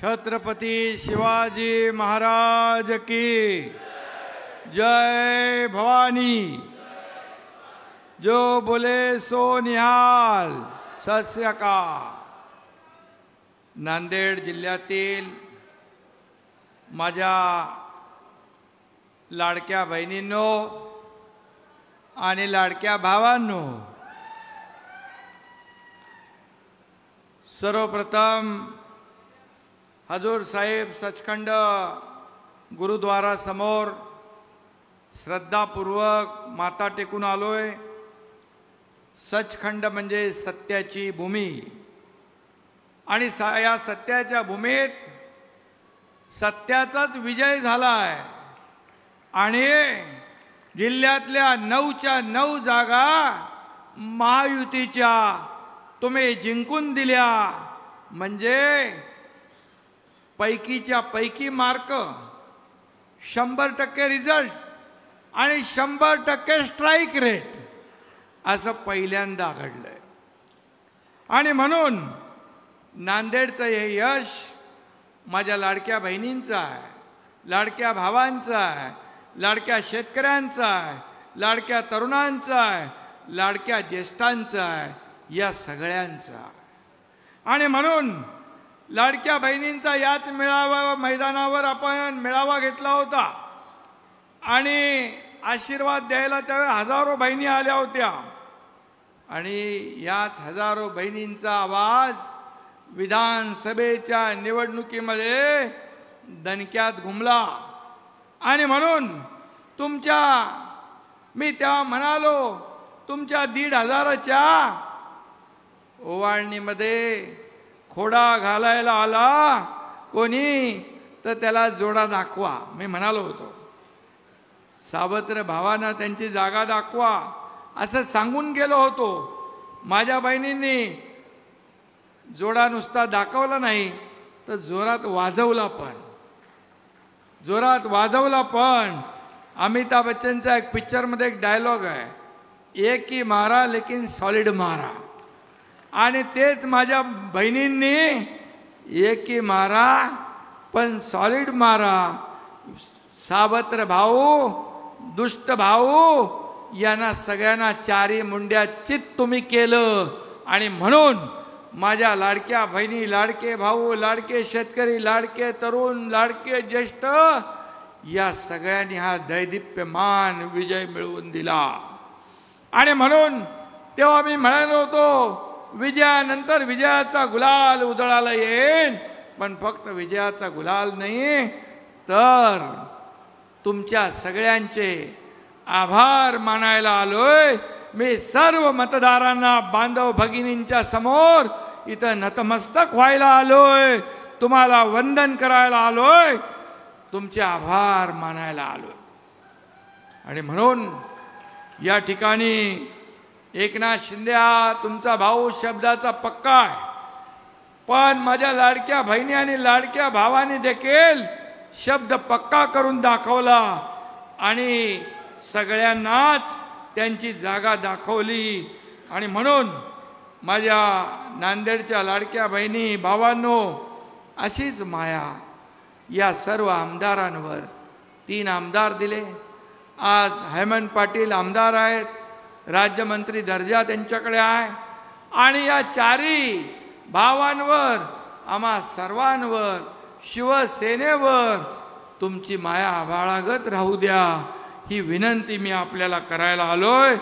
छत्रपती शिवाजी महाराज की जय भवानी। जो बोले सो निहाल। सत श्री अकाल। नांदेड जिल्ह्यातील माझ्या लाडक्या बहिणींनो आणि लाडक्या भावांनो, सर्वप्रथम हजूर साहेब सचखंड गुरुद्वारा समोर श्रद्धापूर्वक माथा टेकून आलोय। सचखंड म्हणजे सत्याची भूमी आणि या सत्याच्या भूमीत सत्याचाच विजय झाला आहे आणि जिल्ह्यातल्या 9च्या 9 जागा महायुतीच्या तुम्ही जिंकून दिल्या। म्हणजे पैकीच्या पैकी मार्क, 100% रिझल्ट आणि 100% स्ट्राईक रेट असं पहिल्यांदा घडलंय। आणि म्हणून नांदेडचं हे यश माझ्या लाडक्या बहिणींचं आहे, लाडक्या भावांचं आहे, लाडक्या शेतकऱ्यांचं आहे, लाडक्या तरुणांचं आहे, लाडक्या ज्येष्ठांचं आहे, या सगळ्यांचं आहे। आणि म्हणून लाडक्या बहिणींचा याच मैदानावर आपण मेळावा घेतला होता आणि आशीर्वाद द्यायला त्यावेळी हजारो बहिणी आल्या होत्या आणि याच हजारो बहिणींचा आवाज विधानसभेच्या निवडणुकीमध्ये दणक्यात घुमला। आणि म्हणून मी तेव्हा म्हणालो, तुमच्या 1,500च्या ओवाळणीमध्ये खोडा घालायला आला कोणी तर त्याला जोडा दाखवा, मी म्हणालो होतो। सावत्र भावांना त्यांची जागा दाखवा असं सांगून गेलो होतो। माझ्या बहिणींनी जोडा नुसता दाखवला नाही तर जोरात वाजवला पण। अमिताभ बच्चनचा एक पिक्चरमध्ये एक डायलॉग आहे, एक ही मारा लेकिन सॉलिड मारा। आणि तेच माझ्या बहिणींनी एक ही मारा पण सॉलिड मारा। सावत्र भाऊ, दुष्ट भाऊ यांना सगळ्यांना चारी मुंड्या चित तुम्ही केलं। आणि म्हणून माझ्या लाडक्या बहिणी, लाडके भाऊ, लाडके शेतकरी, लाडके तरुण, लाडके ज्येष्ठ या सगळ्यांनी हा दैदिप्यमान विजय मिळवून दिला। आणि म्हणून तेव्हा मी म्हणालो होतो, विजयानंतर विजयाचा गुलाल उधळायला येईल, पण फक्त विजयाचा गुलाल नाही तर तुमच्या सगळ्यांचे आभार मानायला आलोय। मी सर्व मतदारांना, बांधव भगिनींच्या समोर इथं नतमस्तक व्हायला आलोय, तुम्हाला वंदन करायला आलोय, तुमचे आभार मानायला आलोय। आणि म्हणून या ठिकाणी एकनाथ शिंदे हा तुमचा भाऊ शब्दाचा पक्का आहे, पण माझ्या लाडक्या बहिणी आणि लाडक्या भावांनी देखील शब्द पक्का करून दाखवला आणि सगळ्यांनाच त्यांची जागा दाखवली। आणि म्हणून माझ्या नांदेडच्या लाडक्या बहिणी भावांनो, अशीच माया या सर्व आमदारांवर, 3 आमदार दिले। आज हेमंत पाटील आमदार आहेत, राज्यमंत्री दर्जा त्यांच्याकडे आहे आणि या 4ही भावांवर, आम्हा सर्वांवर, शिवसेनेवर तुमची माया आभाळागत राहू द्या, ही विनंती मी आपल्याला करायला आलोय।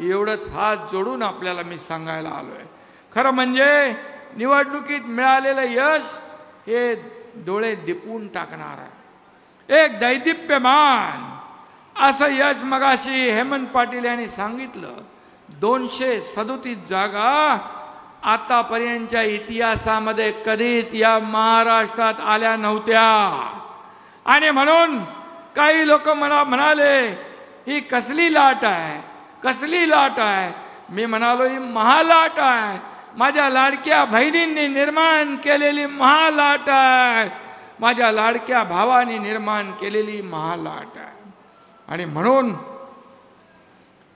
एवढंच हात जोडून आपल्याला मी सांगायला आलोय। खरं म्हणजे निवडणुकीत मिळालेलं यश हे डोळे दिपवून टाकणार आहे। एक दैदिप्यमान असं यश मगाशी हेमंत पाटील यांनी सांगितलं। 237 जागा आतापर्यंतच्या इतिहासामध्ये कधीच या महाराष्ट्रात आल्या नव्हत्या। आणि म्हणून काही लोक मला म्हणाले, ही कसली लाट आहे, कसली लाट आहे। मी म्हणालो, ही महालाट आहे, माझ्या लाडक्या बहिणींनी निर्माण केलेली महालाट आहे, माझ्या लाडक्या भावांनी निर्माण केलेली महालाट आहे। आणि म्हणून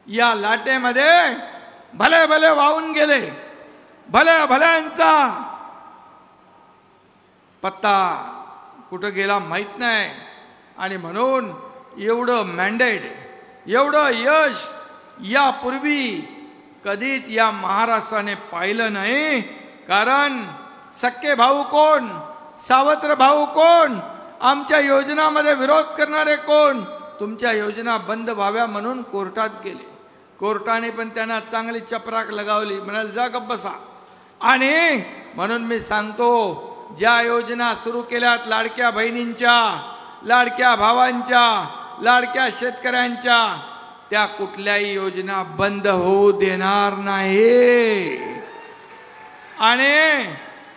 या लाटेमध्ये भले भले वाहून गेले, भले भल्यांचा पत्ता कुठं गेला माहीत नाही. आणि म्हणून एवढं मॅन्डेट, एवढं यश यापूर्वी कधीच या महाराष्ट्राने पाहिलं नाही. कारण सक्के भाऊ कोण, सावत्र भाऊ कोण, आमच्या योजनामध्ये विरोध करणारे कोण, तुमच्या योजना बंद व्हाव्या म्हणून कोर्टात गेले. कोर्टाने पण त्यांना चांगली चपराक लगावली, म्हणाले जा गप्प बसा. आणि म्हणून मी सांगतो, ज्या योजना सुरू केल्यात लाडक्या बहिणींच्या, लाडक्या भावांच्या, लाडक्या शेतकऱ्यांच्या, त्या कुठल्याही योजना बंद होऊ देणार नाही. आणि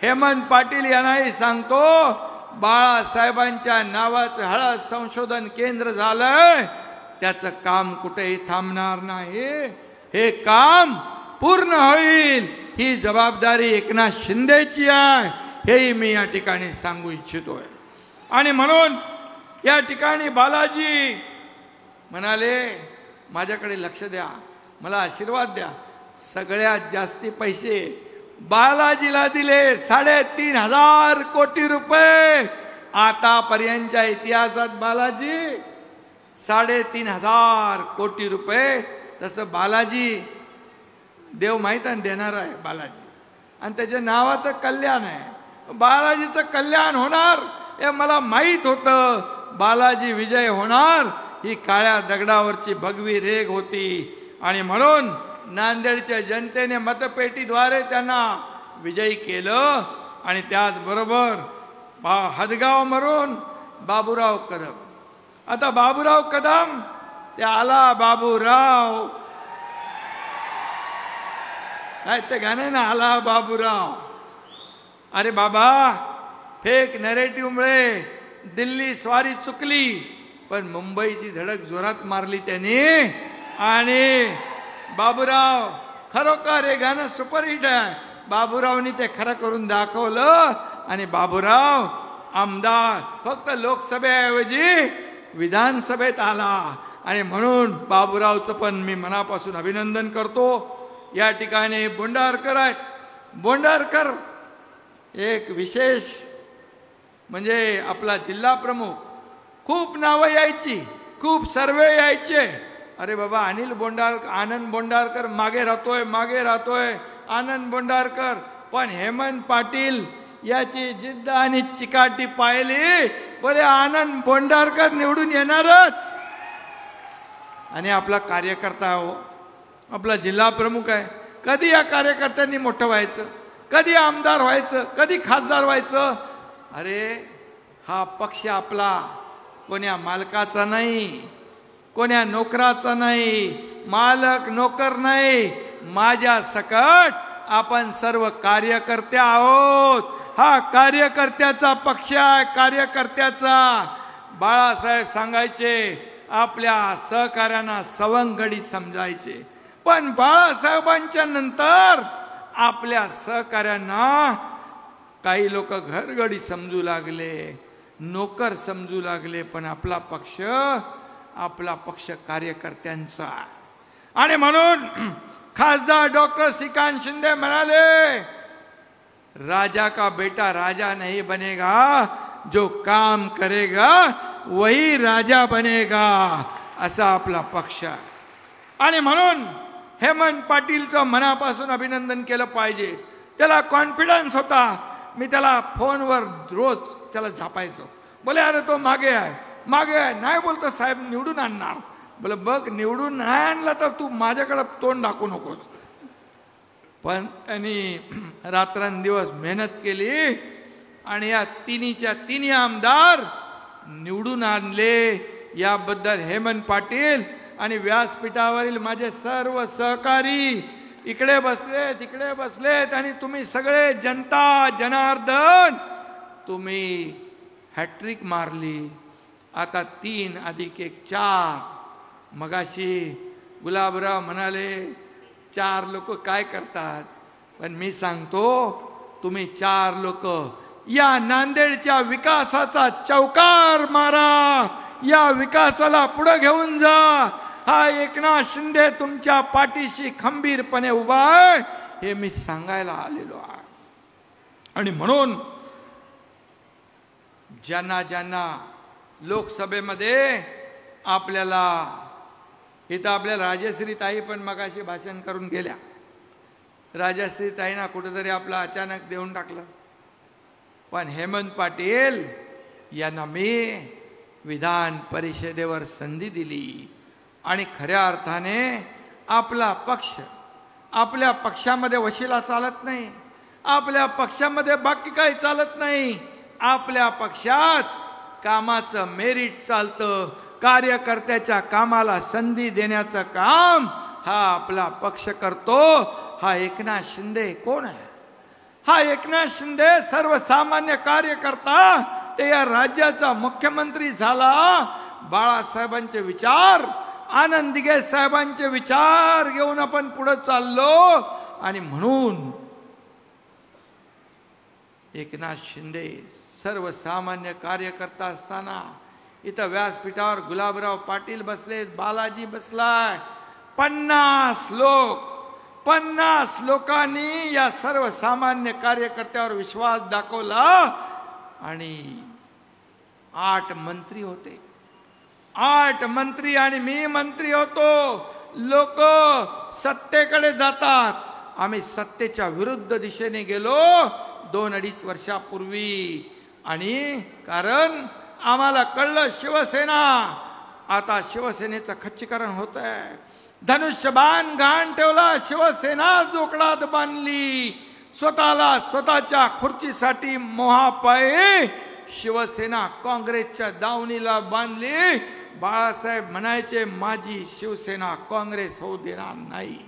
हेमंत पाटील यांनाही सांगतो, बाळासाहेबांच्या नावाचं हळद संशोधन केंद्र झालंय, त्याचं काम कुठेही थांबणार नाही. हे काम पूर्ण होईल, ही जबाबदारी एकनाथ शिंदेची आहे, हेही मी या ठिकाणी सांगू इच्छितोय. आणि म्हणून या ठिकाणी बालाजी म्हणाले, माझ्याकडे लक्ष द्या, मला आशीर्वाद द्या. सगळ्यात जास्ती पैसे बालाजीला दिले, 3,500 कोटी रुपये. आतापर्यंतच्या इतिहासात बालाजी 3,500 कोटी रुपये. तसं बालाजी देव माहीत आहे देणार आहे बालाजी, आणि त्याच्या नावाचं कल्याण आहे. बालाजीचं कल्याण होणार हे मला माहीत होतं. बालाजी विजय होणार ही काळ्या दगडावरची भगवी रेघ होती. आणि म्हणून नांदेडच्या जनतेने मतपेटीद्वारे त्यांना विजयी केलं. आणि त्याचबरोबर हदगाव मरून बाबूराव कदम, आता बाबूराव कदम ते आला बाबूराव, काय ते गाणं ना, आला बाबूराव. अरे बाबा, फेक नरेटिव्हमुळे दिल्ली स्वारी चुकली, पण मुंबईची धडक जोरात मारली त्यांनी. आणि बाबूराव खरोखर हे गाणं सुपरहिट आहे. बाबूरावनी ते खरं करून दाखवलं. आणि बाबूराव आमदार फक्त लोकसभेऐवजी विधानसभेत आला. आणि म्हणून बाबूरावचं पण मी मनापासून अभिनंदन करतो. या ठिकाणी बोंडारकर आहेत. बोंडारकर एक विशेष म्हणजे आपला जिल्हा प्रमुख, खूप नावं यायची, खूप सर्वे यायचे. अरे बाबा, अनिल बोंडारकर, आनंद बोंडारकर मागे राहतोय आनंद बोंडारकर. पण हेमंत पाटील याची जिद्द आणि चिकाटी पाहिली, बोले आनंद बोंडारकर निवडून येणारच. आणि आपला कार्यकर्ता हो, आपला जिल्हा प्रमुख आहे. कधी या कार्यकर्त्यांनी मोठं व्हायचं, कधी आमदार व्हायचं, कधी खासदार व्हायचं. अरे हा पक्ष आपला कोण्या मालकाचा नाही, कोण्या नोकराचा नाही, मालक नोकर नाही, माझ्या सकट आपण सर्व कार्यकर्ते आहोत. हा कार्यकर्त्याचा पक्ष आहे, कार्यकर्त्याचा. बाळासाहेब सांगायचे, आपल्या सहकार्यांना सवंगडी समजायचे. पण बाळासाहेबांच्या नंतर आपल्या सहकार्यांना काही लोक घरगडी समजू लागले, नोकर समजू लागले. पण आपला पक्ष कार्यकर्त्यांचा. आणि म्हणून खासदार डॉक्टर श्रीकांत शिंदे म्हणाले, राजा का बेटा राजा नहीं बनेगा, जो काम करेगा वही राजा बनेगा, असा आपला पक्ष. आणि म्हणून हेमंत पाटीलचं मनापासून अभिनंदन केलं पाहिजे. त्याला कॉन्फिडन्स होता. मी त्याला फोनवर रोज त्याला झापायचो. बोले अरे तो मागे आहे. नाही बोलतो साहेब निवडून आणणार. बोले बघ, निवडून नाही आणला तर तू माझ्याकडे तोंड दाखवू नकोस. पण त्यांनी रात्रंदिवस मेहनत केली आणि या तिन्ही आमदार निवडून आणले. याबद्दल हेमंत पाटील आणि व्यासपीठावरील माझे सर्व सहकारी इकडे बसलेत आणि तुम्ही सगळे जनता जनार्दन, तुम्ही हॅट्रिक मारली. आता 3 + 1 4. मगाशी गुलाबराव म्हणाले 4 लोक काय करतात, पण मी सांगतो तुम्ही 4 लोक या नांदेडच्या विकासाचा चौकार मारा, या विकासाला पुढे घेऊन जा. हा एकनाथ शिंदे तुमच्या पाठीशी खंबीरपणे उभा आहे, हे मी सांगायला आलेलो आहे. आणि म्हणून ज्यांना ज्यांना लोकसभेमध्ये आपल्याला इथं आपल्याला राजश्री ताई पण मगाशी भाषण करून गेल्या. राजश्री ताईंना कुठेतरी आपलं अचानक देऊन टाकलं. पण हेमंत पाटील यांना मी विधान परिषदेवर संधी दिली आणि खऱ्या अर्थाने आपला पक्ष, आपल्या पक्षामध्ये वशिला चालत नाही, आपल्या पक्षामध्ये बाकी काही चालत नाही. आपल्या पक्षात कामाचं मेरिट चालतं. कार्यकर्त्याच्या कामाला संधी देण्याचं काम हा आपला पक्ष करतो. हा एकनाथ शिंदे कोण आहे? हा एकनाथ शिंदे सर्वसामान्य कार्यकर्ता, ते या राज्याचा मुख्यमंत्री झाला. बाळासाहेबांचे विचार, आनंद दिघे साहेबांचे विचार घेऊन आपण पुढे चाललो. आणि म्हणून एकनाथ शिंदे सर्वसामान्य कार्यकर्ता असताना इथं व्यासपीठावर गुलाबराव पाटील बसलेत, बालाजी बसलाय. 50 लोकांनी या सर्वसामान्य कार्यकर्त्यावर विश्वास दाखवला आणि 8 मंत्री होते. 8 मंत्री आणि मी मंत्री होतो. लोक सत्तेकडे जातात, आम्ही सत्तेच्या विरुद्ध दिशेने गेलो 2-2.5 वर्षापूर्वी. आणि कारण आम्हाला कळलं शिवसेना, आता शिवसेनेचं खच्चीकरण होत आहे. धनुष्यबाण घाण ठेवला, शिवसेना जोकडात बांधली. स्वतःच्या खुर्चीसाठी मोहापायी शिवसेना काँग्रेसच्या दावणीला बांधली. बाळासाहेब म्हणायचे माझी शिवसेना काँग्रेस होऊ देणार नाही.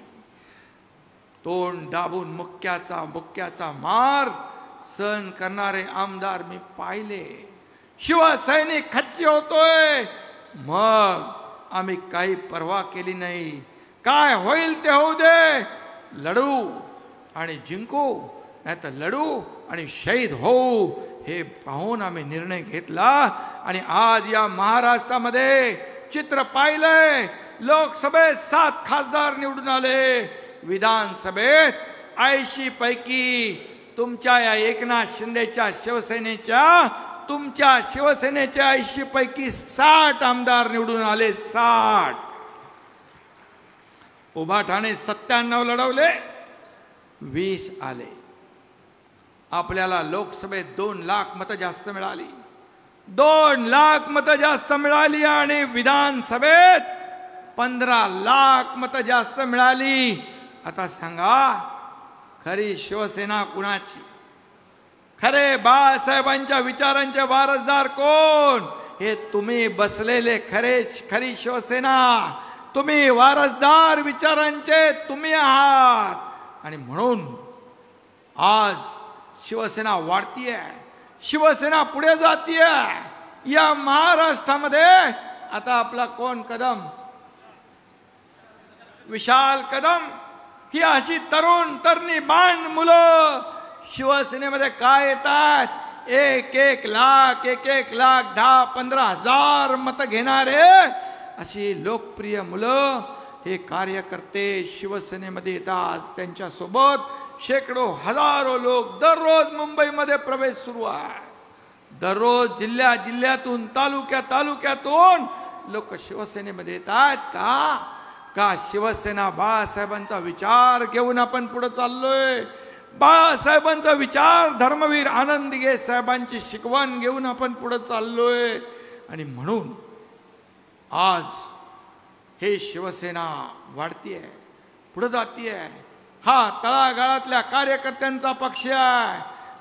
तोंड दाबून मुक्क्याचा मार सहन करणारे आमदार मी पाहिले. शिवसैनिक खच्ची होतोय, मग आम्ही काही पर्वा केली नाही. काय होईल ते होऊ दे, लढू आणि जिंकू, नाही तर लढू आणि शहीद होऊ, हे पाहून आम्ही निर्णय घेतला. आणि आज या महाराष्ट्रामध्ये चित्र पाहिलंय. लोकसभेत 7 खासदार निवडून आले. विधानसभेत 80 पैकी तुमच्या या एकनाथ शिंदेच्या शिवसेनेच्या, तुमच्या शिवसेनेच्या 80 पैकी 60 आमदार निवडून आले. 60. उभाठाणे 97 लढवले, 20 आले. आपल्याला लोकसभेत 2 लाख मतं जास्त मिळाली. 2 लाख मतं जास्त मिळाली आणि विधानसभेत 15 लाख मतं जास्त मिळाली. आता सांगा खरी शिवसेना कुणाची? खरे बाळासाहेबांच्या विचारांचे वारसदार कोण? हे तुम्ही बसलेले खरी शिवसेना. तुम्ही वारसदार विचारांचे तुम्ही आहात. आणि म्हणून आज शिवसेना वाढतीये, शिवसेना पुढे जातीये. या महाराष्ट्रामध्ये आता आपला कोण कदम, विशाल कदम, ही अशी तरुणी बाण मुलं शिवसेनेमध्ये काय येतात? 1-1 लाख 10-15 हजार मतं घेणारे अशी लोकप्रिय मुलं, हे कार्यकर्ते शिवसेनेमध्ये येतात. त्यांच्या सोबत शेकडो हजारो लोक दररोज मुंबईमध्ये प्रवेश सुरू आहे. दररोज जिल्ह्यातून तालुक्यातून लोक शिवसेनेमध्ये येतात. का शिवसेना बाळासाहेबांचा विचार घेऊन आपण पुढे चाललोय. बाळासाहेबांचा विचार, धर्मवीर आनंद दिघे साहेबांची शिकवण घेऊन आपण पुढे चाललोय. आणि म्हणून आज हे शिवसेना वाढतीये, पुढे जातीये. हा तळागाळातल्या कार्यकर्त्यांचा पक्ष आहे.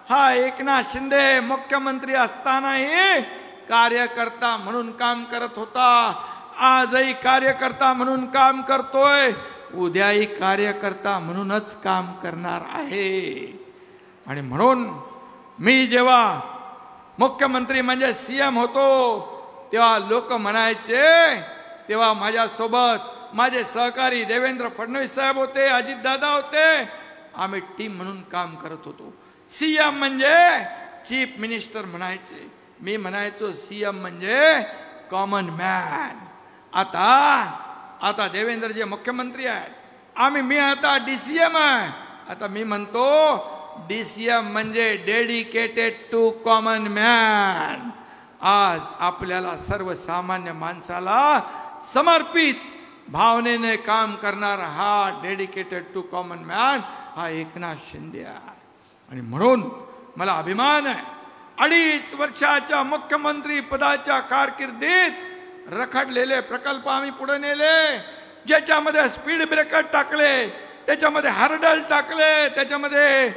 हा एकनाथ शिंदे मुख्यमंत्री असतानाही कार्यकर्ता म्हणून काम करत होता. आजही कार्यकर्ता म्हणून काम करतोय, उद्याही कार्यकर्ता म्हणूनच काम करणार आहे. आणि म्हणून मी जेव्हा मुख्यमंत्री म्हणजे सीएम होतो तेव्हा लोक म्हणायचे, तेव्हा माझ्यासोबत माझे सहकारी देवेंद्र फडणवीस साहेब होते, अजितदादा होते. आम्ही टीम म्हणून काम करत होतो. सीएम म्हणजे चीफ मिनिस्टर म्हणायचे, मी म्हणायचो सीएम म्हणजे कॉमन मॅन. आता देवेंद्र जे मुख्यमंत्री आहेत, मी आता डीसीएम आहे. आता मी म्हणतो डीसीएम म्हणजे डेडिकेटेड टू कॉमन मॅन. आज आपल्याला सर्वसामान्य माणसाला समर्पित भावनेने काम करणारा हा डेडिकेटेड टू कॉमन मॅन हा एकनाथ शिंदे आहे. आणि म्हणून मला अभिमान आहे, 2.5 वर्षाच्या मुख्यमंत्री पदाच्या कारकिर्दीत रखडलेले प्रकल्प आम्ही पुढे नेले, ज्याच्यामध्ये स्पीड ब्रेकर टाकले, त्याच्यामध्ये हर्डल टाकले, त्याच्यामध्ये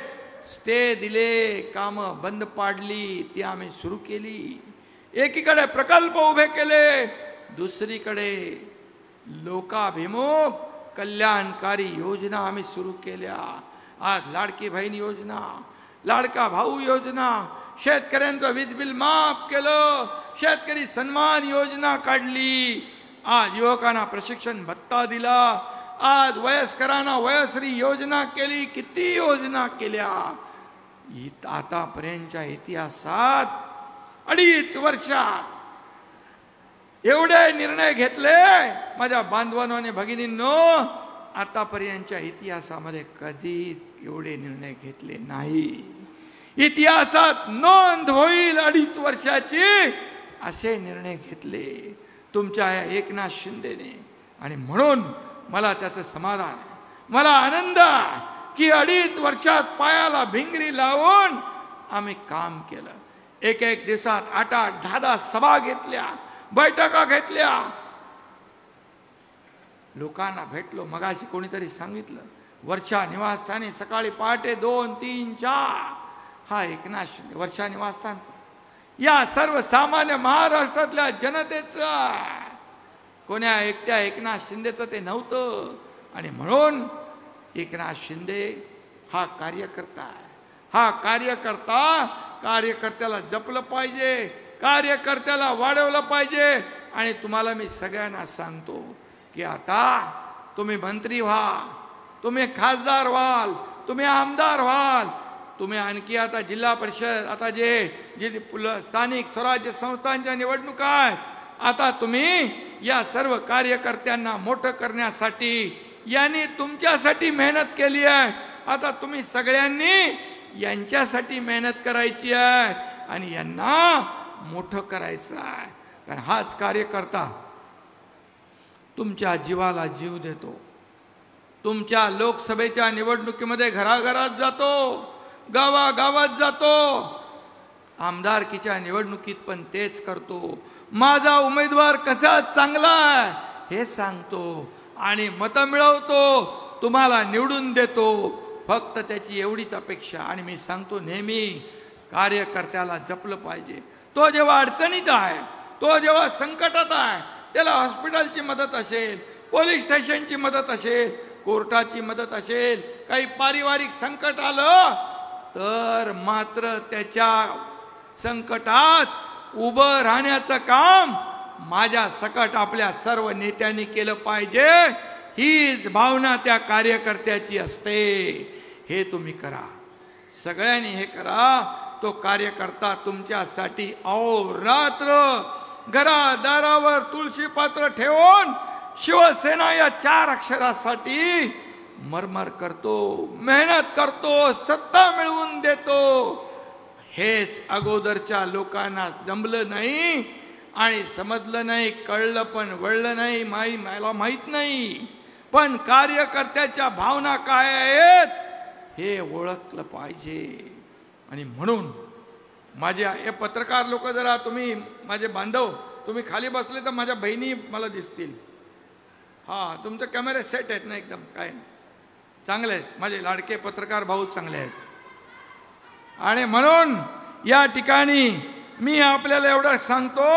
स्टे दिले, कामं बंद पाडली, ती आम्ही सुरू केली. एकीकडे प्रकल्प उभे केले, दुसरीकडे लोकाभिमुख कल्याणकारी योजना आम्ही सुरू केल्या. आज लाडकी बहीण योजना, लाडका भाऊ योजना, शेतकऱ्यांचं वीज बिल माफ केलं, शेतकरी सन्मान योजना काढली, आज युवकांना प्रशिक्षण भत्ता दिला, आज वयस्करांना वयश्री योजना केली, किती योजना केल्या. आतापर्यंतच्या इतिहासात 2.5 वर्षात एवढे निर्णय घेतले माझ्या बांधवांनो आणि भगिनींनो, आतापर्यंतच्या इतिहासामध्ये कधीच एवढे निर्णय घेतले नाही. इतिहासात नोंद होईल 2.5 वर्षाची असे निर्णय घेतले तुमच्या या एकनाथ शिंदेने. आणि म्हणून मला त्याचं समाधान आहे, मला आनंद आहे की 2.5 वर्षात पायाला भिंगरी लावून आम्ही काम केलं. एक दिवसात 8-8, 10-10 सभा घेतल्या, बैठका घेतल्या, लोकांना भेटलो. मगाशी कोणीतरी सांगितलं, वर्षा निवासस्थानी सकाळी पहाटे 2, 3, 4 हा एकनाथ शिंदे वर्षा निवासस्थान या सर्वसामान्य महाराष्ट्रातल्या जनतेचं, कोण्या एकट्या एकनाथ शिंदेचं ते नव्हतं. आणि म्हणून एकनाथ शिंदे हा कार्यकर्ता आहे. हा कार्यकर्त्याला जपलं पाहिजे, कार्यकर्त्याला वाढवलं पाहिजे. आणि तुम्हाला मी सगळ्यांना सांगतो की आता तुम्ही मंत्री व्हा, तुम्ही खासदार व्हाल, तुम्ही आमदार व्हाल, तुम्ही आणखी आता जिल्हा परिषद, आता जे स्थानिक स्वराज्य संस्थांच्या निवडणुका आहेत, आता तुम्ही या सर्व कार्यकर्त्यांना मोठं करण्यासाठी यांनी तुमच्यासाठी मेहनत केली आहे. आता तुम्ही सगळ्यांनी यांच्यासाठी मेहनत करायची आहे आणि यांना मोठं करायचं आहे. कारण हाच कार्यकर्ता तुमच्या जीवाला जीव देतो, तुमच्या लोकसभेच्या निवडणुकीमध्ये घराघरात जातो, गावागावात जातो, आमदारकीच्या निवडणुकीत पण तेच करतो. माझा उमेदवार कसा चांगला आहे हे सांगतो आणि मतं मिळवतो, तुम्हाला निवडून देतो. फक्त त्याची एवढीच अपेक्षा. आणि मी सांगतो नेहमी, कार्यकर्त्याला जपलं पाहिजे. तो जेव्हा अडचणीत आहे, तो जेव्हा संकटात आहे, त्याला हॉस्पिटलची मदत असेल, पोलीस स्टेशनची मदत असेल, कोर्टाची मदत असेल, काही पारिवारिक संकट आलं तर मात्र त्याच्या संकटात उभं राहण्याचं काम माझ्या सकट आपल्या सर्व नेत्यांनी केलं पाहिजे. हीच भावना त्या कार्यकर्त्याची असते. हे तुम्ही करा, सगळ्यांनी हे करा. तो कार्यकर्ता तुमच्यासाठी अहोरात्र घरादारावर तुळशी पात्र ठेवून शिवसेना या 4 अक्षरासाठी मरमर करतो, मेहनत करतो, सत्ता मिळवून देतो. हेच अगोदरच्या लोकांना जमलं नाही आणि समजलं नाही, कळलं पण वळलं नाही, मला माहित नाही. पण कार्यकर्त्याच्या भावना काय आहेत हे ओळखलं पाहिजे. आणि म्हणून माझ्या हे पत्रकार लोक, जरा तुम्ही माझे बांधव, तुम्ही खाली बसले तर माझ्या बहिणी मला दिसतील. हां, तुमचे कॅमेरे सेट आहेत ना, एकदम काय चांगले आहेत. माझे लाडके पत्रकार भाऊ चांगले आहेत. आणि म्हणून या ठिकाणी मी आपल्याला एवढं सांगतो,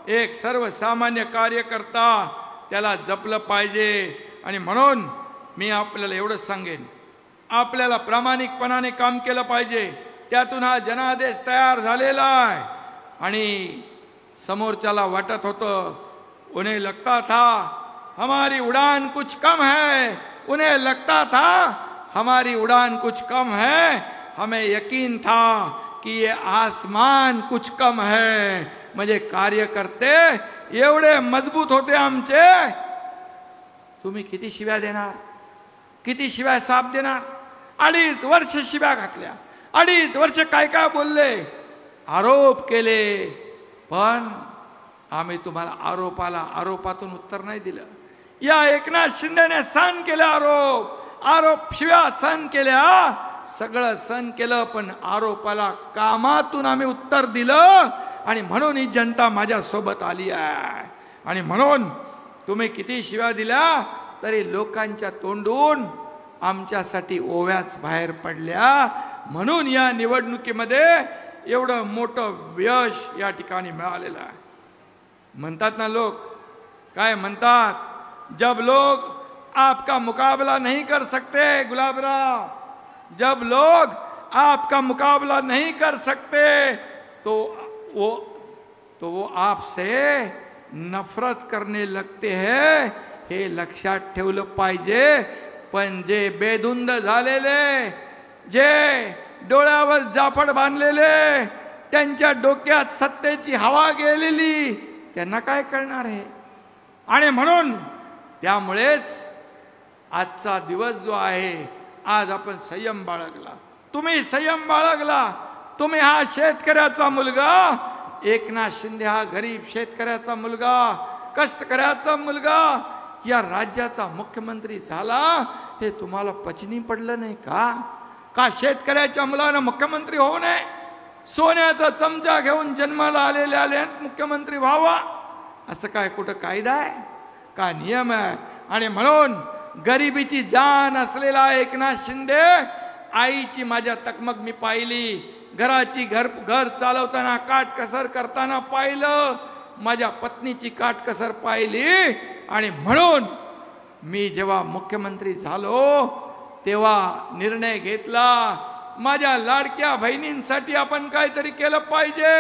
एक सर्वसामान्य कार्यकर्ता त्याला जपलं पाहिजे. आणि म्हणून मी आपल्याला एवढं सांगेन, आपल्याला प्रामाणिकपणाने काम केलं पाहिजे. त्यातून हा जनादेश तयार झालेला आहे. आणि समोरच्याला वाटत होतं, उन्हें लगता था हमारी उड़ान कुछ कम है, उन्हें लगता था हमारी उड़ान कुछ कम है, हमें यकीन था कि ये आसमान कुछ कम है. म्हणजे कार्यकर्ते एवढे मजबूत होते आमचे. तुम्ही किती शिव्या देणार, किती शिव्या साप देणार? 2.5 वर्ष शिव्या घातल्या, 2.5 वर्ष काय काय बोलले, आरोप केले, पण आम्ही तुम्हाला आरोपाला आरोपातून उत्तर नाही दिलं. या एकनाथ शिंदेने सहन केले आरोप शिव्या सहन केल्या, सगळं सहन केलं, पण आरोपाला कामातून आम्ही उत्तर दिलं. आणि म्हणून ही जनता माझ्या सोबत आली आहे. आणि म्हणून तुम्ही किती शिव्या दिल्या तरी लोकांच्या तोंडून आमच्यासाठी ओव्याच बाहेर पडल्या. म्हणून या निवडणुकीमध्ये एवढं मोठं यश या ठिकाणी मिळालेलं आहे. म्हणतात ना लोक, काय म्हणतात, जब लोग आपका मुकाबला नहीं कर सकते गुलाबराव, जब लोग आपका मुकाबला नहीं कर सकते तो वो आपसे नफरत करने लगते हैं. हे लक्षात ठेवलं पाहिजे. पण जे बेधुंद झालेले, जे डोळ्यावर जाफड बांधलेले, त्यांच्या डोक्यात सत्तेची हवा गेलेली, त्यांना काय कळणार आहे. आणि म्हणून त्यामुळेच आजचा दिवस जो आहे, आज आपण संयम बाळगला, तुम्ही संयम बाळगला. तुम्ही हा शेतकऱ्याचा मुलगा, एकनाथ शिंदे हा गरीब शेतकऱ्याचा मुलगा, कष्टकऱ्याचा मुलगा या राज्याचा मुख्यमंत्री झाला, हे तुम्हाला पचनी पडलं नाही का शेतकऱ्याच्या मुलानं मुख्यमंत्री होऊ नये? सोन्याचा चमचा घेऊन जन्माला आलेले मुख्यमंत्री व्हावा, असं काय कुठं कायदा आहे का, नियम आहे? आणि म्हणून गरिबीची जाण असलेला एकनाथ शिंदे, आईची माझ्या तकमक मी पाहिली, घराची घर चालवताना काटकसर करताना पाहिलं, माझ्या पत्नीची काटकसर पाहिली. आणि म्हणून मी जेव्हा मुख्यमंत्री झालो तेव्हा निर्णय घेतला, माझ्या लाडक्या बहिणींसाठी आपण काहीतरी केलं पाहिजे.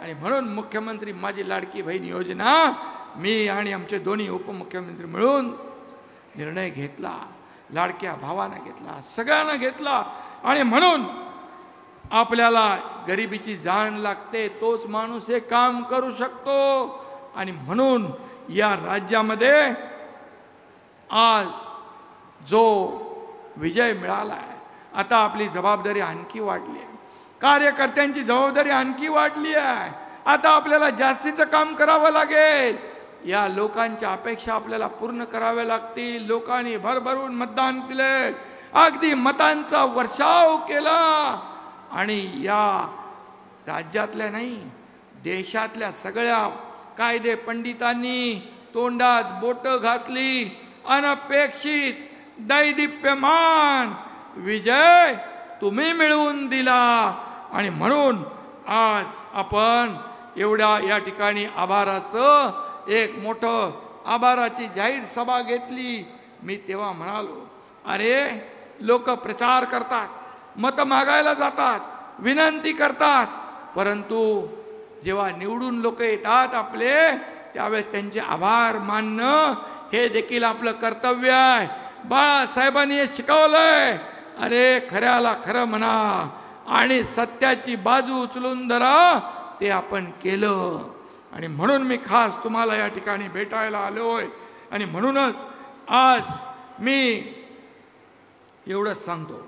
आणि म्हणून मुख्यमंत्री माझी लाडकी बहीण योजना मी आणि आमचे दोन्ही उपमुख्यमंत्री मिळून निर्णय घेतला. लाडक्या भावानं घेतला, सगळ्यांना घेतला. आणि म्हणून आपल्याला गरिबीची जाण लागते, तोच माणूस हे काम करू शकतो. आणि म्हणून या राज्यामध्ये आज जो विजय मिळाला आहे, आता आपली जबाबदारी आणखी वाढली आहे, कार्यकर्त्यांची जबाबदारी आणखी वाढली आहे. आता आपल्याला जास्तीचं काम करावं लागेल. या लोकांच्या अपेक्षा आपल्याला पूर्ण कराव्या लागतील. लोकांनी भरभरून मतदान केले, अगदी मतांचा वर्षाव केला. आणि या राज्यातल्या नाही, देशातल्या सगळ्या कायदे पंडितांनी तोंडात बोट घातली. अनपेक्षित दैदिप्यमान विजय तुम्ही मिळवून दिला. आणि म्हणून आज आपण एवढ्या या ठिकाणी आभाराचं एक मोठं आभाराची जाहीर सभा घेतली. मी तेव्हा म्हणालो, अरे लोक प्रचार करतात, मत मागायला जातात, विनंती करतात, परंतु जेव्हा निवडून लोक येतात आपले, त्यावेळेस त्यांचे आभार मानणं हे देखील आपलं कर्तव्य आहे. बाळासाहेबांनी हे शिकवलंय. अरे खऱ्याला खरं म्हणा आणि सत्याची बाजू उचलून धरा, ते आपण केलं. आणि म्हणून मी खास तुम्हाला या ठिकाणी भेटायला आलोय. आणि म्हणूनच आज मी एवढंच सांगतो,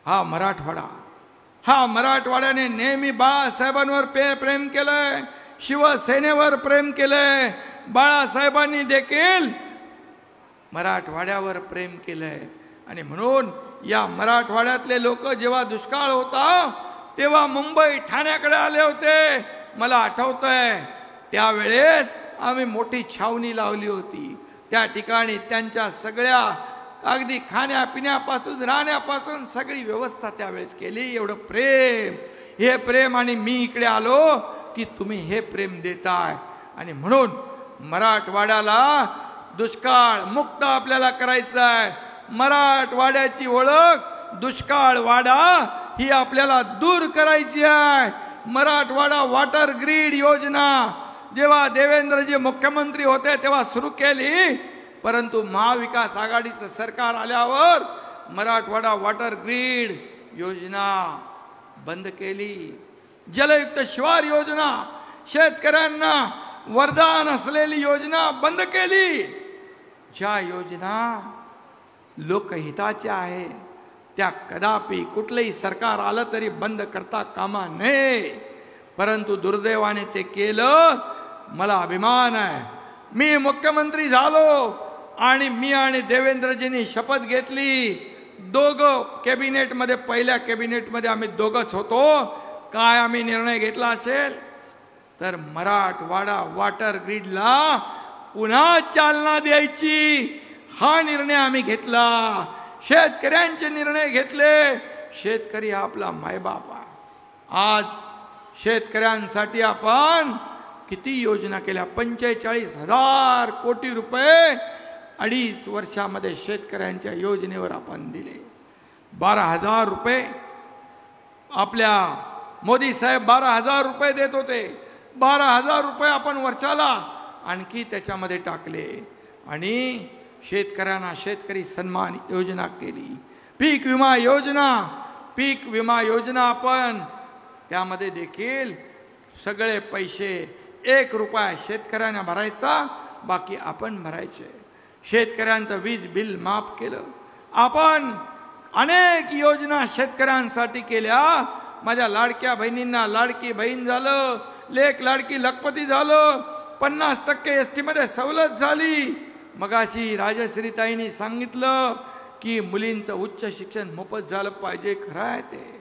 हा मराठवाड्याने नेहमी बाळासाहेबांवर प्रेम केलंय, शिवसेनेवर प्रेम केलंय. बाळासाहेबांनी देखील मराठवाड्यावर प्रेम केलंय. आणि म्हणून या मराठवाड्यातले लोक जेव्हा दुष्काळ होता तेव्हा मुंबई ठाण्याकडे आले होते. मला आठवतंय, त्यावेळेस आम्ही मोठी छावणी लावली होती. त्या ठिकाणी त्यांच्या सगळ्या अगदी खाण्यापिण्यापासून राहण्यापासून सगळी व्यवस्था त्यावेळेस केली. एवढं प्रेम, हे प्रेम. आणि मी इकडे आलो की तुम्ही हे प्रेम देताय. आणि म्हणून मराठवाड्याला दुष्काळ मुक्त आपल्याला करायचं आहे. मराठवाड्याची ओळख दुष्काळवाडा ही आपल्याला दूर करायची आहे. मराठवाडा वॉटर ग्रीड योजना जेव्हा देवेंद्रजी मुख्यमंत्री होते तेव्हा सुरू केली, परंतु महाविकास आघाडीचं सरकार आल्यावर मराठवाडा वॉटर ग्रीड योजना बंद केली. जलयुक्त शिवार योजना, शेतकऱ्यांना वरदान असलेली योजना बंद केली. ज्या योजना लोकहिताच्या आहे त्या कदापि कुठलंही सरकार आलं तरी बंद करता कामा नये. परंतु दुर्दैवाने ते केलं. मला अभिमान आहे, मी मुख्यमंत्री झालो आणि मी आणि देवेंद्रजींनी शपथ घेतली. दोघं कॅबिनेटमध्ये, पहिल्या कॅबिनेटमध्ये आम्ही दोघंच होतो. काय आम्ही निर्णय घेतला असेल तर मराठवाडा वॉटर ग्रीडला पुन्हा चालना द्यायची, हा निर्णय आम्ही घेतला. शेतकऱ्यांचे निर्णय घेतले. शेतकरी हा आपला मायबाप आहे. आज शेतकऱ्यांसाठी आपण किती योजना केल्या, 45,000 कोटी रुपये 2.5 वर्षामध्ये शेतकऱ्यांच्या योजनेवर आपण दिले. 12,000 रुपये आपल्या मोदी साहेब 12,000 रुपये देत होते. 12,000 रुपये आपण वर्षाला आणखी त्याच्यामध्ये टाकले आणि शेतकऱ्यांना शेतकरी सन्मान योजना केली. पीक विमा योजना आपण त्यामध्ये देखील सगळे पैसे 1 रुपया शेतकऱ्यांना भरायचा, बाकी आपण भरायचे. शेतकऱ्यांचं वीज बिल माफ केलं. आपण अनेक योजना शेतकऱ्यांसाठी केल्या. माझ्या लाडक्या बहिणींना लाडकी बहीण झालं, लेक लाडकी लखपती झालं, 50% ST मध्ये सवलत झाली. मगाशी राजश्रीताईंनी सांगितलं की मुलींचं उच्च शिक्षण मोफत झालं पाहिजे. खरं आहे ते.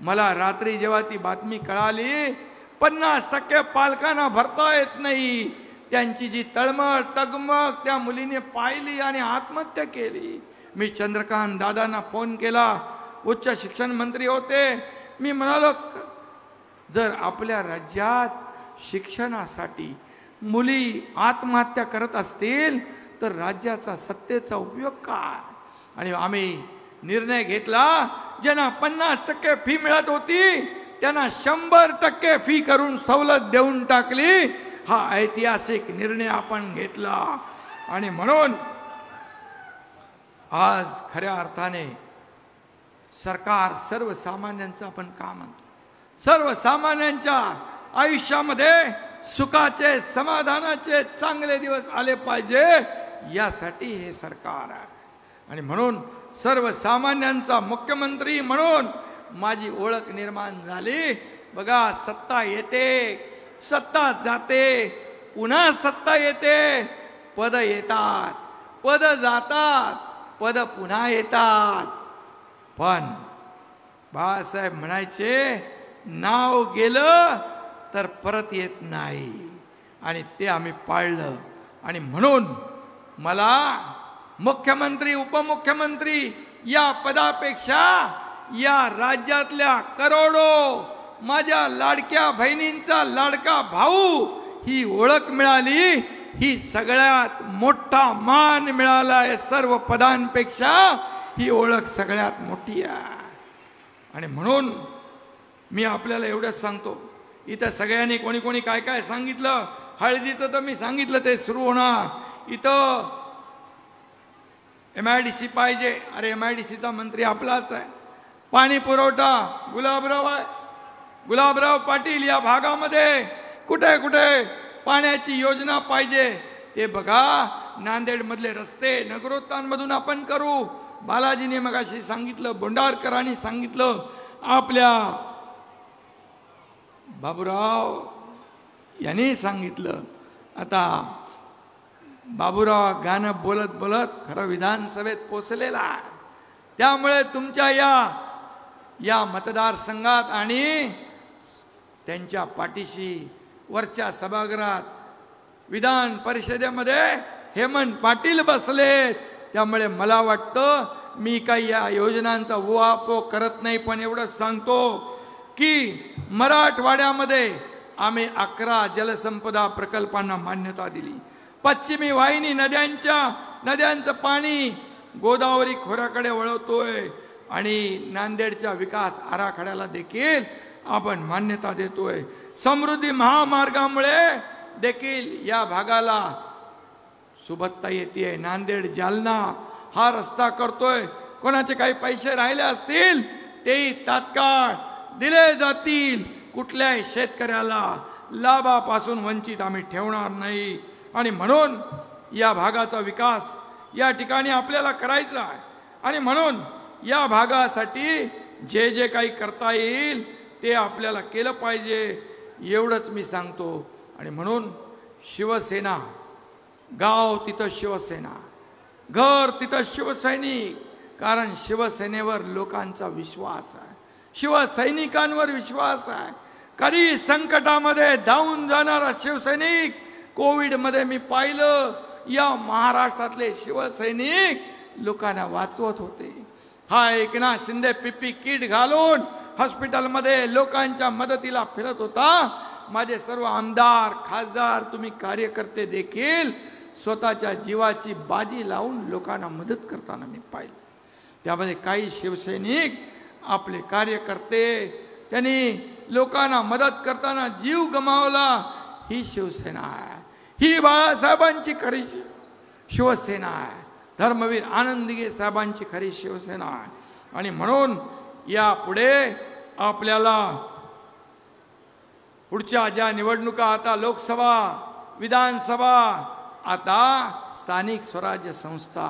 मला रात्री जेव्हा ती बातमी कळाली, 50% पालकांना भरता येत नाही, त्यांची जी तळमळ तगमग त्या मुलीने पाहिली आणि आत्महत्या केली. मी चंद्रकांत दादांना फोन केला, उच्च शिक्षण मंत्री होते. मी म्हणालो, जर आपल्या राज्यात शिक्षणासाठी मुली आत्महत्या करत असतील तर राज्याचा सत्तेचा उपयोग काय? आणि आम्ही निर्णय घेतला, ज्यांना 50% फी मिळत होती त्यांना 100% फी करून सवलत देऊन टाकली. हा ऐतिहासिक निर्णय आपण घेतला आणि म्हणून आज खऱ्या अर्थाने सरकार सर्वसामान्यांचं आपण काम म्हणतो. सर्वसामान्यांच्या आयुष्यामध्ये सुखाचे, समाधानाचे चांगले दिवस आले पाहिजे, यासाठी हे सरकार आहे. आणि म्हणून सर्वसामान्यांचा मुख्यमंत्री म्हणून माझी ओळख निर्माण झाली. बघा, सत्ता येते, सत्ता जाते, पुन्हा सत्ता येते, पद येतात, पद जातात, पद पुन्हा येतात. पण बाळासाहेब म्हणायचे, नाव गेलं तर परत येत नाही, आणि ते आम्ही पाळलं. आणि म्हणून मला मुख्यमंत्री, उपमुख्यमंत्री या पदापेक्षा या राज्यातल्या करोडो माझ्या लाडक्या बहिणींचा लाडका भाऊ ही ओळख मिळाली, ही सगळ्यात मोठा मान मिळाला आहे. सर्व पदांपेक्षा ही ओळख सगळ्यात मोठी आहे. आणि म्हणून मी आपल्याला एवढंच सांगतो, इथं सगळ्यांनी कोणी कोणी काय काय सांगितलं. हळदीचं तर मी सांगितलं, ते सुरू होणार. इथं MIDC पाहिजे. अरे MIDCचा मंत्री आपलाच आहे. पाणी पुरवठा गुलाबराव आहे, गुलाबराव पाटील. या भागामध्ये कुठे कुठे पाण्याची योजना पाहिजे ते बघा. नांदेड मधले रस्ते नगरोत्थानमधून आपण करू. बालाजीने मगाशी सांगितलं, बोंडारकरांनी सांगितलं, आपल्या बाबूराव यांनी सांगितलं. आता बाबूराव गाणं बोलत बोलत खरं विधानसभेत पोचलेला आहे. त्यामुळे तुमच्या या मतदारसंघात आणि त्यांच्या पाठीशी वरच्या सभागृहात विधान परिषदेमध्ये हेमंत पाटील बसलेत. त्यामुळे मला वाटतं मी काही या योजनांचा उहापोह करत नाही, पण एवढंच सांगतो की मराठवाड्यामध्ये आम्ही 11 जलसंपदा प्रकल्पांना मान्यता दिली. पश्चिमी वाहिनी नद्यांचं पाणी गोदावरी खोऱ्याकडे वळवतोय आणि नांदेडच्या विकास आराखड्याला देखील आपण मान्यता देतोय. समृद्धी महामार्गामुळे देखील या भागाला सुबत्ता येते. नांदेड जालना हा रस्ता करतोय. कोणाचे काही पैसे राहिले असतील तेही तात्काळ दिले जातील. कुठल्याही शेतकऱ्याला लाभापासून वंचित आम्ही ठेवणार नाही. आणि म्हणून या भागाचा विकास या ठिकाणी आपल्याला करायचा आहे. आणि म्हणून या भागासाठी जे जे काही करता येईल ते आपल्याला केलं पाहिजे. एवढंच मी सांगतो. आणि म्हणून शिवसेना, गाव तिथं शिवसेना, घर तिथं शिवसैनिक. कारण शिवसेनेवर लोकांचा विश्वास आहे, शिवसैनिकांवर विश्वास आहे. कधी संकटामध्ये धावून जाणारा शिवसैनिक. कोविडमध्ये मी पाहिलं या महाराष्ट्रातले शिवसैनिक लोकांना वाचवत होते. हा एकनाथ शिंदे पीपी किट घालून हॉस्पिटलमध्ये लोकांच्या मदतीला फिरत होता. माझे सर्व आमदार, खासदार, तुम्ही कार्यकर्ते देखील स्वतःच्या जीवाची बाजी लावून लोकांना मदत करताना मी पाहिलं. त्यामध्ये काही शिवसैनिक, आपले कार्यकर्ते, त्यांनी लोकांना मदत करताना जीव गमावला. ही शिवसेना आहे, ही बाळासाहेबांची खरी शिवसेना आहे, धर्मवीर आनंदगे साहेबांची खरी शिवसेना आहे. आणि म्हणून यापुढे आपल्याला पुढच्या ज्या निवडणुका, आता लोकसभा, विधानसभा, आता स्थानिक स्वराज्य संस्था,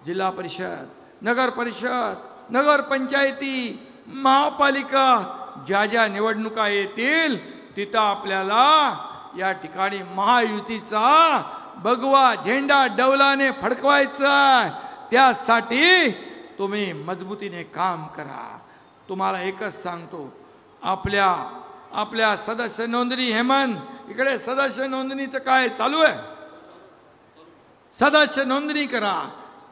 जिल्हा परिषद, नगर परिषद, नगर पंचायती, महापालिका, ज्या ज्या निवडणुका येतील तिथं आपल्याला या ठिकाणी महायुतीचा भगवा झेंडा डौलाने फडकवायचा. त्यासाठी तुम्ही मजबूतीने काम करा. तुम्हाला एकच सांगतो, आपल्या सदस्य नोंदणी, हेमंत इकडे सदस्य नोंदणीचं काय चालू आहे? सदस्य नोंदणी करा.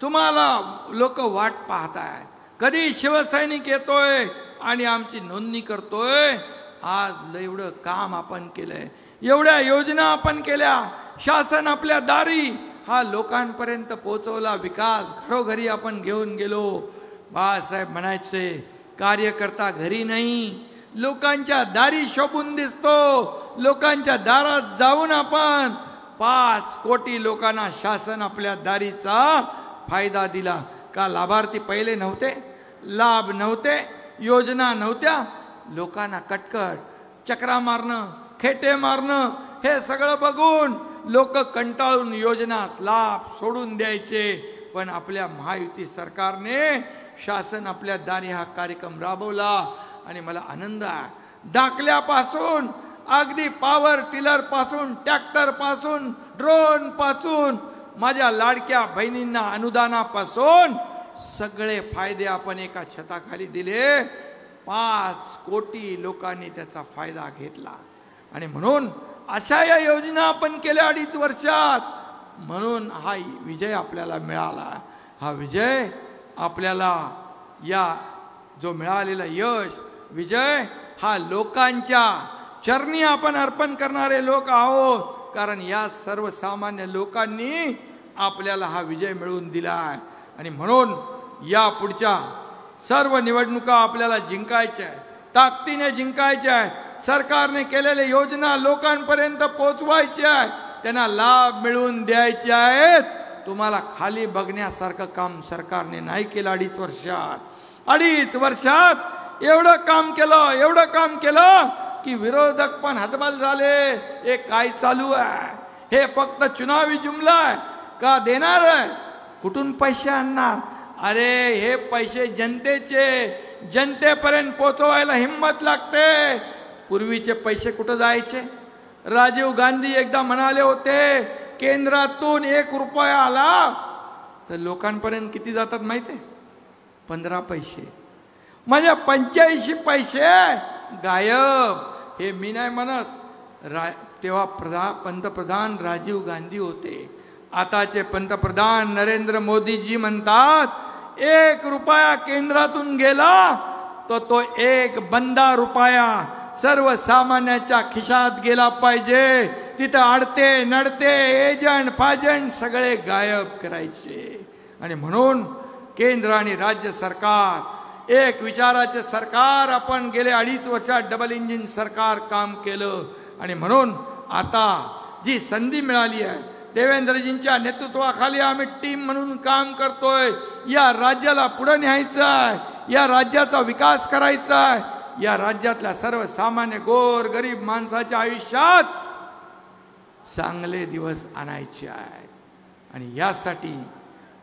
तुम्हाला लोक वाट पाहतायत, कधी शिवसैनिक येतोय आणि आमची नोंदणी करतोय. आज एवढं काम आपण केलंय, एवढ्या योजना आपण केल्या, शासन आपल्या दारी हा लोकांपर्यंत पोहोचवला. विकास घरोघरी आपण घेऊन गेलो. बाळासाहेब म्हणायचे, कार्यकर्ता घरी नाही, लोकांच्या दारी शोभून दिसतो. लोकांच्या दारात जाऊन आपण 5 कोटी लोकांना शासन आपल्या दारीचा फायदा दिला. का लाभार्थी पहिले नव्हते, लाभ नव्हते, योजना नव्हत्या? लोकांना कटकट, चक्रा मारणं, खेटे मारणं, हे सगळं बघून लोक कंटाळून योजना, लाभ सोडून द्यायचे. पण आपल्या महायुती सरकारने शासन आपल्या दारी हा कार्यक्रम राबवला. आणि मला आनंद आहे, दाखल्यापासून अगदी पॉवर टिलर पासून, ट्रॅक्टर पासून, ड्रोन पासून, माझ्या लाडक्या बहिणींना अनुदानापासून सगळे फायदे आपण एका छताखाली दिले. 5 कोटी लोकांनी त्याचा फायदा घेतला. आणि म्हणून अशा या योजना आपण केल्या 2.5 वर्षात. म्हणून हा विजय आपल्याला मिळाला. हा विजय आपल्याला, या जो मिळालेला यश, विजय हा लोकांच्या चरणी आपण अर्पण करणारे लोक आहोत. कारण या सर्वसामान्य लोकांनी आपल्याला हा विजय मिळवून दिला आहे. आणि म्हणून या पुढच्या सर्व निवडणुका आपल्याला जिंकायच्या आहेत, ताकदीने जिंकायच्या आहेत. सरकारने केलेल्या योजना लोकांपर्यंत पोहोचवायच्या आहेत, त्यांना लाभ मिळवून द्यायचे आहेत. तुम्हाला खाली बघण्यासारखं काम सरकारने नाही केलं 2.5 वर्षात. 2.5 वर्षात एवढं काम केलं की विरोधक पण हतबल झाले. हे काय चालू आहे? हे फक्त चुनावी जुमला आहे का? देणार आहे, कुठून पैसे आणणार? अरे हे पैसे जनतेचे, जनतेपर्यंत पोहोचवायला हिम्मत लागते. पूर्वीचे पैसे कुठं जायचे? राजीव गांधी एकदा म्हणाले होते, केंद्रातून 1 रुपया आला तर लोकांपर्यंत किती जातात माहिती आहे? 15 पैसे. म्हणजे 85 पैसे गायब. हे मी नाही म्हणत, तेव्हा पंतप्रधान राजीव गांधी होते. आताचे पंतप्रधान नरेंद्र मोदीजी म्हणतात, 1 रुपया केंद्रातून गेला तर तो 1 बंदा रुपया सर्वसामान्याच्या खिशात गेला पाहिजे. तिथं अडते नडते एजंट फाजंट सगळे गायब करायचे. आणि म्हणून केंद्र आणि राज्य सरकार एक विचाराचे सरकार आपण गेले 2.5 वर्षात डबल इंजिन सरकार काम केलं. आणि म्हणून आता जी संधी मिळाली आहे, देवेंद्रजींच्या नेतृत्वाखाली आम्ही टीम म्हणून काम करतोय. या राज्याला पुढे न्यायचं आहे, या राज्याचा विकास करायचा आहे, या राज्यातल्या सर्वसामान्य गोर गरीब माणसाच्या आयुष्यात चांगले दिवस आणायचे आहेत. आणि यासाठी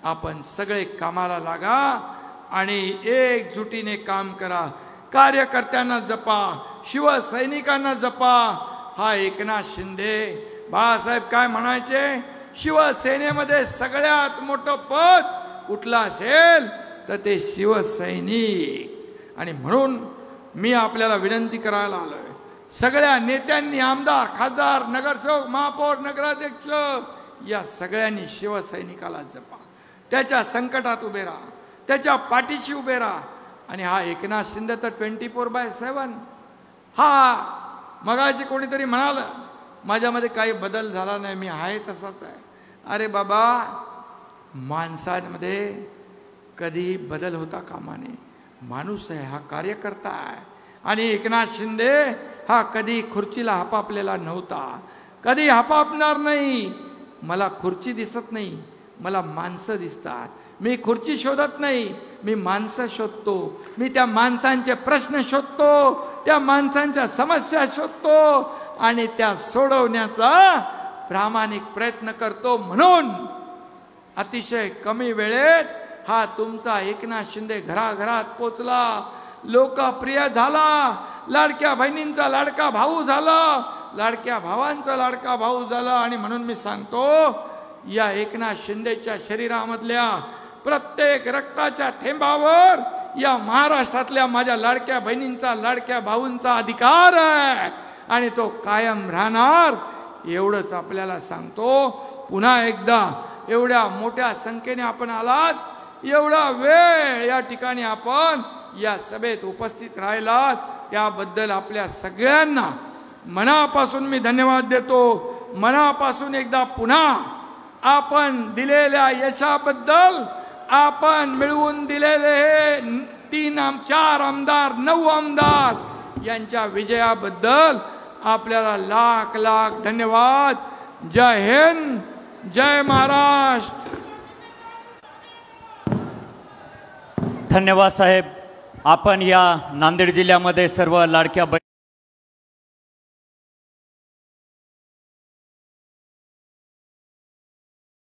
आपण सगळे कामाला लागा आणि एकजुटीने काम करा. कार्यकर्त्यांना जपा, शिवसैनिकांना जपा. हा एकनाथ शिंदे बाळासाहेब काय म्हणायचे, शिवसेनेमध्ये सगळ्यात मोठं पद कुठलं असेल तर ते शिवसैनिक. आणि म्हणून मी आपल्याला विनंती करायला आलोय, सगळ्या नेत्यांनी, आमदार, खासदार, नगरसेवक, महापौर, नगराध्यक्ष या सगळ्यांनी शिवसैनिकाला जपा. त्याच्या संकटात उभे राहा, त्याच्या पाठीशी उभे राहा. आणि हा एकनाथ शिंदे तर 24/7. हा मगाशी कोणीतरी म्हणालं माझ्यामध्ये काही बदल झाला नाही, मी आहे तसाच आहे. अरे बाबा, माणसांमध्ये कधीही बदल होता कामा नये. माणूस आहे, हा कार्यकर्ता आहे. आणि एकनाथ शिंदे हा कधी खुर्चीला हपापलेला नव्हता, कधी हपापणार नाही. मला खुर्ची दिसत नाही, मला माणसं दिसतात. मी खुर्ची शोधत नाही, मी माणसं शोधतो. मी त्या माणसांचे प्रश्न शोधतो, त्या माणसांच्या समस्या शोधतो आणि त्या सोडवण्याचा प्रामाणिक प्रयत्न करतो. म्हणून अतिशय कमी वेळेत हा तुमचा एकनाथ शिंदे घराघरात पोचला, लोकप्रिय झाला, लाडक्या बहिणींचा लाडका भाऊ झाला, लाडक्या भावांचा लाडका भाऊ झाला. आणि म्हणून मी सांगतो, या एकनाथ शिंदेच्या शरीरामधल्या प्रत्येक रक्ताच्या थेंबावर या महाराष्ट्रातल्या माझ्या लाडक्या बहिणींचा, लाडक्या भाऊंचा अधिकार आहे आणि तो कायम राहणार. एवढंच आपल्याला सांगतो. पुन्हा एकदा एवढ्या मोठ्या संख्येने आपण आलात, एवढा वेळ या ठिकाणी आपण या सभेत उपस्थित राहिलात, त्याबद्दल आपल्या सगळ्यांना मनापासून मी धन्यवाद देतो. मनापासून एकदा पुन्हा आपण दिलेल्या यशाबद्दल, आपण मिळवून दिलेले हे 4 आमदार, 9 आमदार यांच्या विजयाबद्दल आपल्याला लाख लाख धन्यवाद. जय हिंद, जय महाराष्ट्र. धन्यवाद साहेब. आपण या नांदेड जिल्ह्यामध्ये सर्व लाडक्या